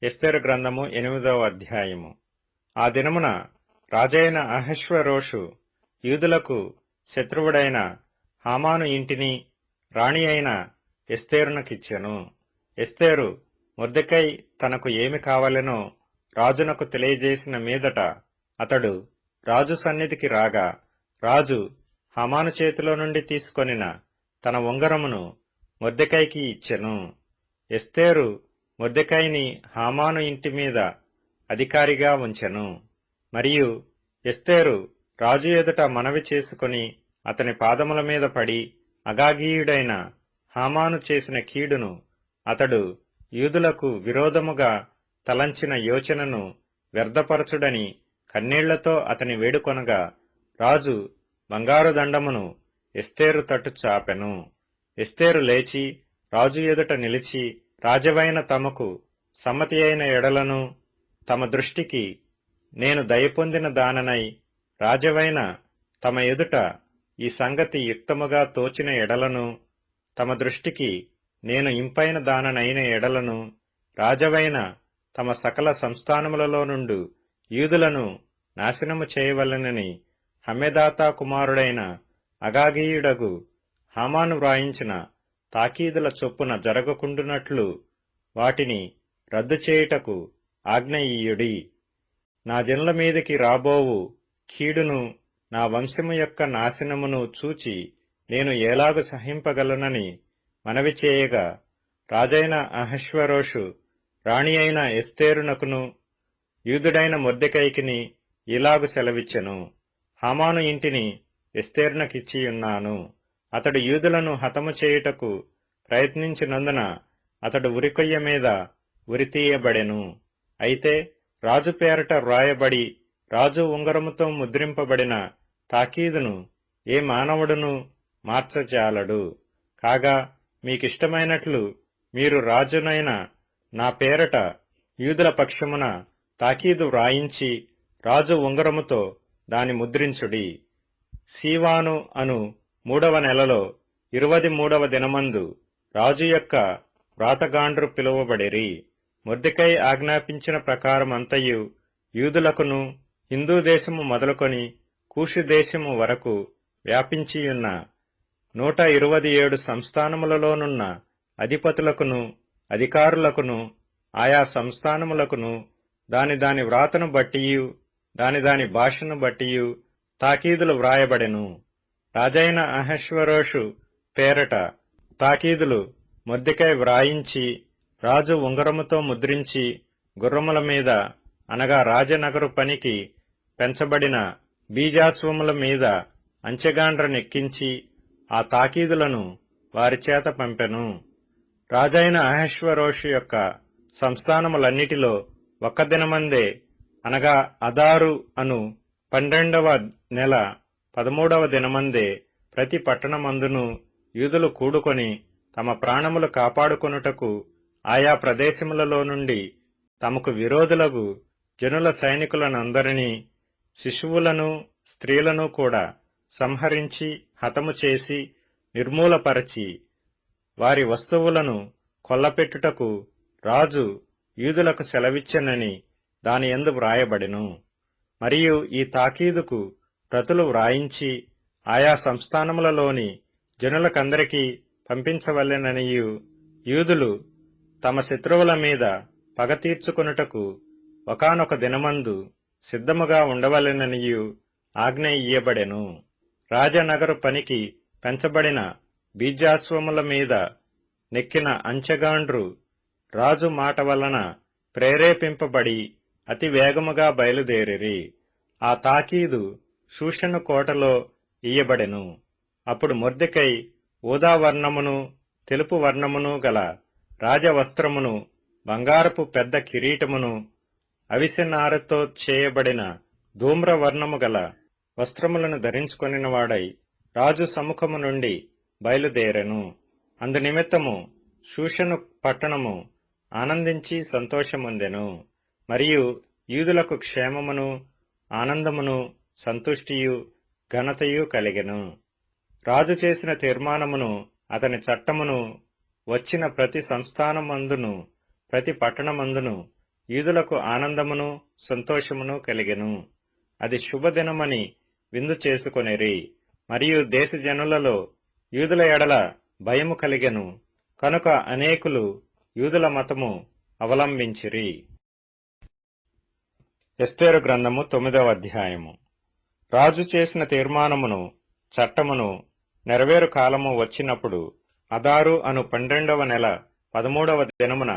ఎస్తేరు గ్రంథము 8వ అధ్యాయము. ఆ దినమున రాజైన అహష్వేరోషు యూదులకు శత్రువుడైన హామాను ఇంటిని రాణి అయిన ఎస్తేరునకిచ్చెను. ఎస్తేరు మొర్దెకై తనకు ఏమి కావలెనో రాజునకు తెలియజేసిన మీదట అతడు రాజు సన్నిధికి రాగా, రాజు హామాను చేతిలో నుండి తీసుకొనిన తన ఉంగరమును మొర్దెకైకి ఇచ్చెను. ఎస్తేరు మొర్దెకైని హామాను ఇంటి మీద అధికారిగా ఉంచెను. మరియు ఎస్తేరు రాజు ఎదుట మనవి చేసుకుని అతని పాదముల మీద పడి, అగాగీయుడైన హామాను చేసిన కీడును, అతడు యూదులకు విరోధముగా తలంచిన యోచనను వ్యర్థపరచుడని కన్నీళ్లతో అతని వేడుకొనగా, రాజు బంగారు దండమును ఎస్తేరు తట్టు చాపెను. ఎస్తేరు లేచి రాజు ఎదుట నిలిచి, రాజవైన తమకు సమ్మతి అయిన ఎడలను, తమ దృష్టికి నేను దయపొందిన దాననై రాజవైన తమ ఎదుట ఈ సంగతి యుక్తముగా తోచిన ఎడలను, తమ దృష్టికి నేను ఇంపైన దాననైన ఎడలను, రాజవైన తమ సకల సంస్థానములలో నుండు యూదులను నాశనము చేయవలెనని హమ్మెదాతా కుమారుడైన అగాగీయుడగు హామాను వ్రాయించిన తాకీదుల చొప్పున జరగకుండునట్లు వాటిని రద్దు చేయుటకు ఆజ్ఞ ఇయ్యుడి. నా జనుల మీదికి రాబోవు కీడును, నా వంశము యొక్క నాశనమును చూచి నేను ఎలాగు సహింపగలనని మనవి చేయగా, రాజైన అహష్వేరోషు రాణి అయిన ఎస్తేరునకును యూదుడైన మొర్దెకైకిని ఇలాగు సెలవిచ్చెను, హామాను ఇంటిని ఎస్తేరునకిచ్చియున్నాను. అతడు యూదులను హతము చేయుటకు ప్రయత్నించినందున అతడు ఉరికొయ్య మీద ఉరితీయబడెను. అయితే రాజు పేరట వ్రాయబడి రాజు ఉంగరముతో ముద్రింపబడిన తాకీదును ఏ మానవుడును మార్చజాలడు. కాగా మీకిష్టమైనట్లు మీరు రాజునైన నా పేరట యూదుల పక్షమున తాకీదు వ్రాయించి రాజు ఉంగరముతో దాని ముద్రించుడి. సీవాను అను 3వ నెలలో 23వ దినమందు రాజు యొక్క వ్రాతగాండ్రు పిలువబడిరి. మొర్దెకై ఆజ్ఞాపించిన ప్రకారమంతయు యూదులకును హిందూ దేశము మొదలుకొని కూషు దేశము వరకు వ్యాపించియున్న 127 సంస్థానములలోనున్న అధిపతులకును అధికారులకును ఆయా సంస్థానములకును దాని వ్రాతను బట్టియు దాని భాషను బట్టియు తాకీదులు వ్రాయబడెను. రాజైన అహష్వేరోషు పేరట తాకీదులు మొర్దెకై వ్రాయించి రాజు ఉంగరముతో ముద్రించి గుర్రముల మీద అనగా రాజనగరు పనికి పెంచబడిన బీజాశ్వముల మీద అంచెగాండ్ర నెక్కించి ఆ తాకీదులను వారిచేత పంపెను. రాజైన అహష్వేరోషు యొక్క సంస్థానములన్నిటిలో ఒక్క దినమందే, అనగా అదారు అను 12వ నెల 13వ దినమందే ప్రతి పట్టణమందును యూదులు కూడుకొని తమ ప్రాణములు కాపాడుకొనుటకు ఆయా ప్రదేశములలో నుండి తమకు విరోధులగు జనుల సైనికులనందరినీ, శిశువులను స్త్రీలను కూడా సంహరించి హతము చేసి నిర్మూలపరచి వారి వస్తువులను కొల్లపెట్టుటకు రాజు యూదులకు సెలవిచ్చెనని దాని యందు వ్రాయబడెను. మరియు ఈ తాకీదుకు ప్రతులు వ్రాయించి ఆయా సంస్థానములలోని జనులకందరికీ పంపించవలెననియు, యూదులు తమ శత్రువుల మీద పగ తీర్చుకొనుటకు ఒకానొక దినమందు సిద్ధముగా ఉండవలెననియు ఆజ్ఞ ఇయ్యబడెను. రాజనగరు పనికి పెంచబడిన బీజాశ్వముల మీద నెక్కిన అంచెగాండ్రు రాజు మాట వలన ప్రేరేపింపబడి అతి వేగముగా బయలుదేరిరి. ఆ తాకీదు షూషను కోటలో ఇయ్యబడెను. అప్పుడు మొర్దెకై ఊదావర్ణమును తెలుపు వర్ణమును గల రాజవస్త్రమును, బంగారపు పెద్ద కిరీటమును, అవిసెనారతో చేయబడిన ధూమ్రవర్ణము గల వస్త్రములను ధరించుకొనినవాడై రాజు సముఖము నుండి బయలుదేరెను. అందునిమిత్తము షూషను పట్టణము ఆనందించి సంతోషముందెను. మరియు యూదులకు క్షేమమును, ఆనందమును, సంతుష్టియు, ఘనతయు కలిగెను. రాజు చేసిన తీర్మానమును, అతని చట్టమును వచ్చిన ప్రతి సంస్థానమందును ప్రతి పట్టణమందును యూదులకు ఆనందమును, సంతోషమును కలిగెను. అది శుభదినమని విందు చేసుకొనిరి. మరియు దేశజనులలో యూదుల ఎడల భయము కలిగెను. కనుక అనేకులు యూదుల మతము అవలంబించిరి. ఎస్తేరు గ్రంథము 9వ అధ్యాయము. రాజు చేసిన తీర్మానమును, చట్టమును నెరవేరు కాలము వచ్చినప్పుడు అదారు అను 12వ నెల 13వ దినమున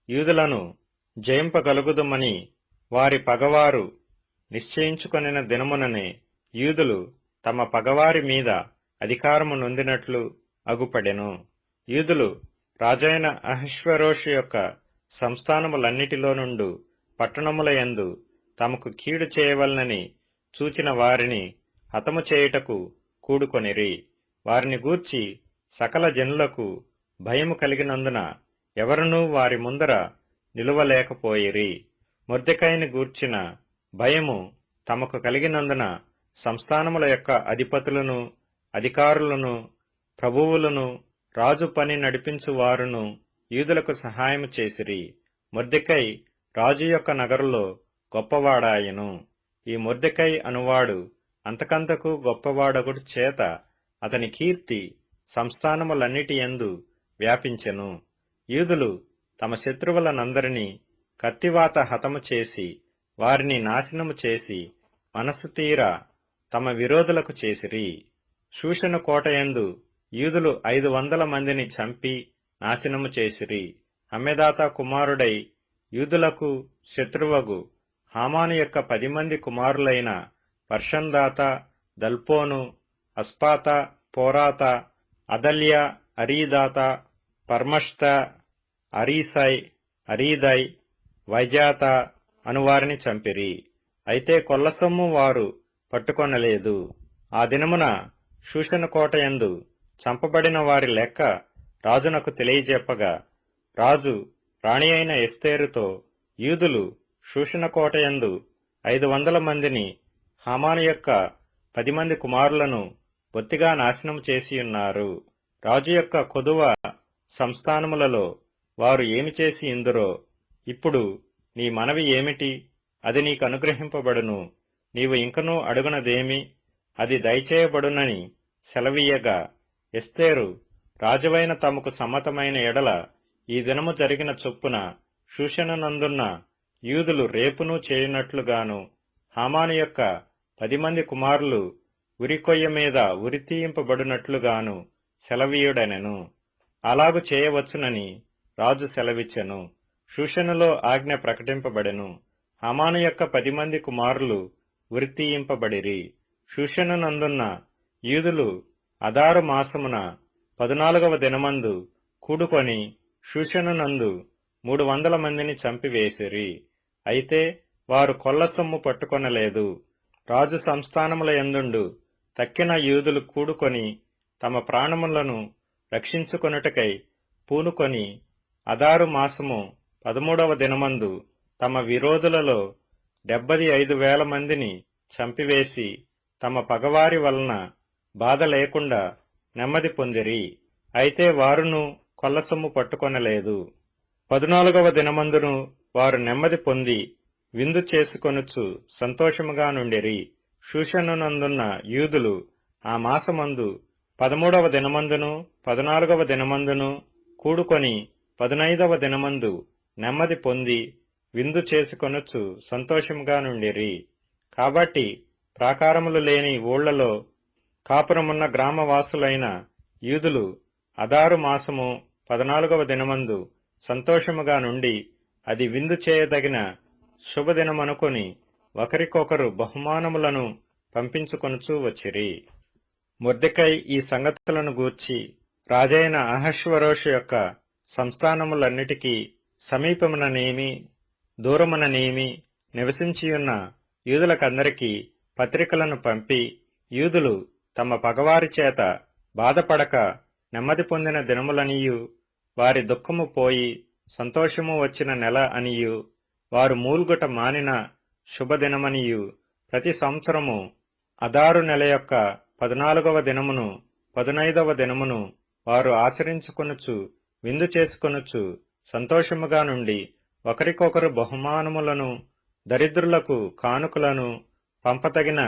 యూదులను జయింపగలుగుదుమని వారి పగవారు నిశ్చయించుకొనిన దినముననే యూదులు తమ పగవారి మీద అధికారము నొందినట్లు అగుపడెను. యూదులు రాజైన అహష్వేరోషు యొక్క సంస్థానములన్నిటిలో నుండు పట్టణముల యందు తమకు కీడు చేయవలనని చూచిన వారిని హతము చేయుటకు కూడుకొనిరి. వారిని గూర్చి సకల జనులకు భయము కలిగినందున ఎవరునూ వారి ముందర నిలువలేకపోయిరి. మొర్దెకైని గూర్చిన భయము తమకు కలిగినందున సంస్థానముల యొక్క అధిపతులను, అధికారులను, ప్రభువులను, రాజు పని నడిపించువారును యూదులకు సహాయము చేసిరి. మొర్దెకై రాజు యొక్క నగరులో గొప్పవాడాయెను. ఈ మొర్దెకై అనువాడు అంతకంతకు గొప్పవాడొకడు చేత అతని కీర్తి సంస్థానములన్నిటి యందు వ్యాపించెను. యూదులు తమ శత్రువులనందరినీ కత్తివాత హతము చేసి వారిని నాశనము చేసి మనసు తీర తమ విరోధులకు చేసిరి. షూషను కోటయందు యూదులు 500 మందిని చంపి నాశనము చేసిరి. హమ్మెదాతా కుమారుడై యూదులకు శత్రువగు హామాను యొక్క 10 మంది కుమారులైన పర్షందాత, దల్పోను, అస్పాత, పోరాత, అదల్య, అరీదాత, పర్మష్త, అరీసై, అరీదై, వైజాత అనువారిని చంపిరి. అయితే కొల్లసొమ్ము వారు పట్టుకొనలేదు. ఆ దినమున షూషను కోటయందు చంపబడిన వారి లెక్క రాజునకు తెలియజెప్పగా, రాజు రాణి అయిన ఎస్తేరుతో, యూదులు షూషను కోటయందు 500 మందిని, హామాను యొక్క 10 మంది కుమారులను బొత్తిగా నాశనం చేసియున్నారు. రాజు యొక్క కొదువ సంస్థానములలో వారు ఏమి చేసి ఇందురో ఇప్పుడు నీ మనవి ఏమిటి? అది నీకు అనుగ్రహింపబడును. నీవు ఇంకనూ అడుగునదేమి? అది దయచేయబడునని సెలవీయగా, ఎస్తేరు రాజువైన తమకు సమ్మతమైన ఎడల ఈ దినము జరిగిన చొప్పున షూషనునందున్న యూదులు రేపును చేయునట్లుగాను, హామాను యొక్క 10 మంది కుమారులు ఉరికొయ్య మీద ఉరితీయింపబడినట్లుగాను సెలవీయుడనెను. అలాగు చేయవచ్చునని రాజు సెలవిచ్చెను. షూషనులో ఆజ్ఞ ప్రకటింపబడెను. హామాను యొక్క 10 మంది కుమారులు ఉరితీయింపబడిరి. షూషనునందున్న యూదులు అదారు మాసమున 14వ దినమందు కూడుకొని షూషనునందు 300 మందిని చంపివేసిరి. అయితే వారు కొల్ల సొమ్ము పట్టుకొనలేదు. రాజు సంస్థానముల యందుండు తక్కిన యూదులు కూడుకొని తమ ప్రాణములను రక్షించుకొనుటకై పూనుకొని అదారు మాసము 13వ దినమందు తమ విరోధులలో 75,000 మందిని చంపివేసి తమ పగవారి వలన బాధ లేకుండా నెమ్మది పొందిరి. అయితే వారును కొల్లసొమ్ము పట్టుకొనలేదు. 14వ దినమందును వారు నెమ్మది పొంది విందు చేసుకొనుచు సంతోషముగా నుండిరి. షూషనునందున్న యూదులు ఆ మాసమందు 13వ దినమందును 14వ దినమందును కూడుకొని 15వ దినమందు నెమ్మది పొంది విందు చేసుకొనుచు సంతోషముగా నుండిరి. కాబట్టి ప్రాకారములు లేని ఊళ్లలో కాపురమున్న గ్రామవాసులైన యూదులు అదారు మాసము 14వ దినమందు సంతోషముగా నుండి అది విందు చేయదగిన శుభదినమనుకొని ఒకరికొకరు బహుమానములను పంపించుకొనుచూ వచ్చిరి. మొర్దెకై ఈ సంగతులను గూర్చి రాజైన అహష్వరోషు యొక్క సంస్థానములన్నిటికీ సమీపముననేమి దూరముననేమి నివసించియున్న యూదులకందరికీ పత్రికలను పంపి, యూదులు తమ పగవారి చేత బాధపడక నెమ్మది పొందిన దినములనియు, వారి దుఃఖము పోయి సంతోషము వచ్చిన నెల అనియు, వారు మూల్గుట మానిన శుభదినమనియు, ప్రతి సంవత్సరము అదారు నెల యొక్క 14వ దినమును 15వ దినమును వారు ఆచరించుకొనుచు విందు చేసుకొనుచు సంతోషముగా నుండి ఒకరికొకరు బహుమానములను దరిద్రులకు కానుకలను పంపతగిన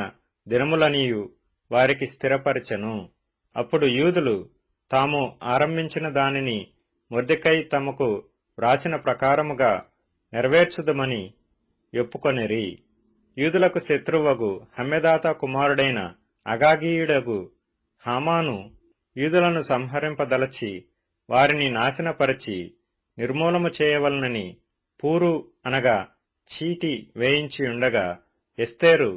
దినములనియు వారికి స్థిరపరచెను. అప్పుడు యూదులు తాము ఆరంభించిన దానిని మొర్దెకై తమకు వ్రాసిన ప్రకారముగా నెరవేర్చుదమని ఒప్పుకొనిరి. యూదులకు శత్రువగు హమ్మెదాత కుమారుడైన అగాగీయుడగు హామాను యూదులను సంహరింపదలచి వారిని నాశనపరచి నిర్మూలము చేయవలనని పూరు అనగా చీటి వేయించియుండగా, ఎస్తేరు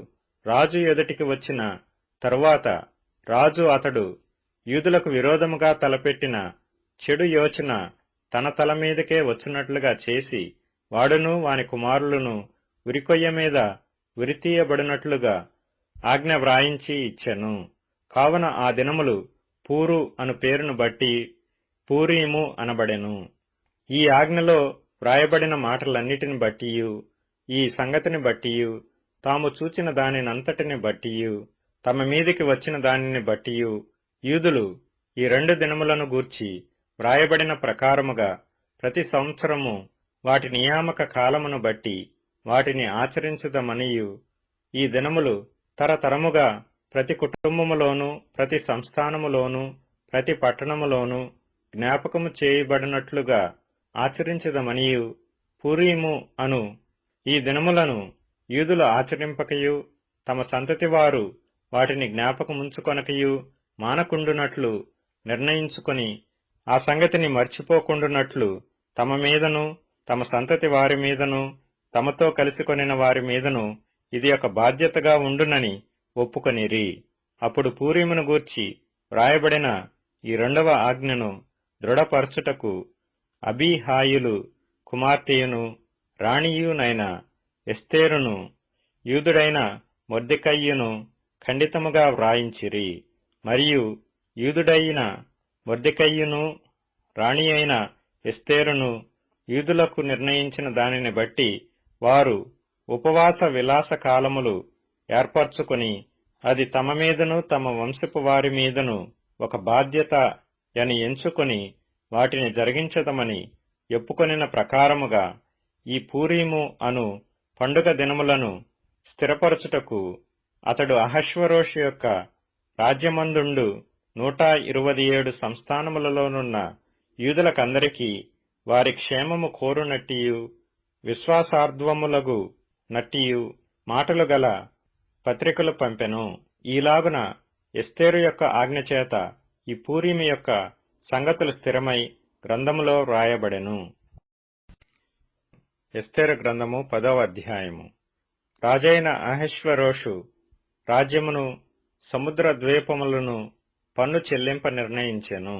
రాజు ఎదుటికి వచ్చిన తరువాత రాజు అతడు యూదులకు విరోధముగా తలపెట్టిన చెడు యోచన తన తల మీదకే వచ్చినట్లుగా చేసి, వాడును వాని కుమారులను ఉరికొయ్య మీద ఉరితీయబడినట్లుగా ఆజ్ఞ వ్రాయించి ఇచ్చెను. కావున ఆ దినములు పూరు అను పేరును బట్టి పూరీము అనబడెను. ఈ ఆజ్ఞలో వ్రాయబడిన మాటలన్నిటిని బట్టియు, ఈ సంగతిని బట్టియు, తాము చూచిన దానినంతటిని బట్టియు, తమ మీదికి వచ్చిన దానిని బట్టియు, యూదులు ఈ 2 దినములను గూర్చి వ్రాయబడిన ప్రకారముగా ప్రతి సంవత్సరము వాటి నియామక కాలమును బట్టి వాటిని ఆచరించుదమనియు, ఈ దినములు తరతరముగా ప్రతి కుటుంబములోను ప్రతి సంస్థానములోను ప్రతి పట్టణములోను జ్ఞాపకము చేయబడినట్లుగా ఆచరించదమనియు, పూరీము అను ఈ దినములను యూదులు ఆచరింపకయు తమ సంతతి వారు వాటిని జ్ఞాపకముంచుకొనకయు మానకుండునట్లు నిర్ణయించుకొని, ఆ సంగతిని మర్చిపోకుండునట్లు తమ మీదను తమ సంతతి వారి మీదను తమతో కలిసికొనిన వారి మీదను ఇది ఒక బాధ్యతగా ఉండునని ఒప్పుకొనిరి. అప్పుడు పూరీమును గూర్చి వ్రాయబడిన ఈ 2వ ఆజ్ఞను దృఢపరచుటకు అబీహాయిలు కుమార్తెయును రాణియునైన ఎస్తేరును యూదుడైన మొర్దెకయ్యును ఖండితముగా వ్రాయించిరి. మరియు యూదుడైన మొర్దెకయ్యును రాణి అయిన ఎస్తేరును యూదులకు నిర్ణయించిన దానిని బట్టి వారు ఉపవాస విలాస కాలములు ఏర్పరచుకొని, అది తమ మీదను తమ వంశపు వారి మీదను ఒక బాధ్యత అని ఎంచుకొని వాటిని జరిగించదమని ఒప్పుకొనిన ప్రకారముగా ఈ పూరీము అను పండుగ దినములను స్థిరపరచుటకు అతడు అహష్వరోషు యొక్క రాజ్యమందుండు 127 సంస్థానములలోనున్న యూదులకందరికీ వారి క్షేమము కోరునట్టియు విశ్వాసార్థములగు నట్టియు మాటలు గల పత్రికలు పంపెను. ఈలాగున ఎస్తేరు యొక్క ఆజ్ఞచేత ఈ పూరీము యొక్క సంగతులు స్థిరమై గ్రంథములో వ్రాయబడెను. ఎస్తేరు గ్రంథము 10వ అధ్యాయము. రాజైన అహష్వరోషు రాజ్యమును సముద్ర ద్వీపములను పన్ను చెల్లింప నిర్ణయించెను.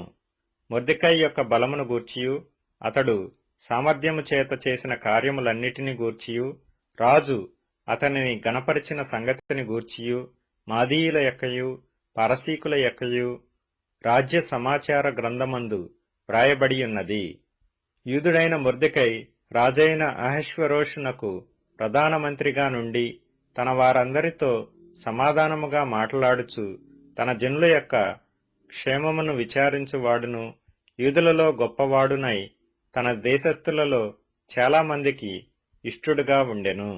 మొర్దెకై యొక్క బలమును గూర్చియు అతడు సామర్థ్యము చేత చేసిన కార్యములన్నిటిని గూర్చియు రాజు అతనిని గణపరిచిన సంగతిని గూర్చియు మాదీయుల యొక్కయు పారసీకుల యొక్కయు రాజ్య సమాచార గ్రంథమందు వ్రాయబడియున్నది. యూదుడైన మొర్దెకై రాజైన అహష్వేరోషునకు ప్రధానమంత్రిగా నుండి తన వారందరితో సమాధానముగా మాట్లాడుచు తన జనుల యొక్క క్షేమమును విచారించువాడును యూదులలో గొప్పవాడునై తన దేశస్థులలో చాలామందికి ఇష్టుడుగా ఉండెను.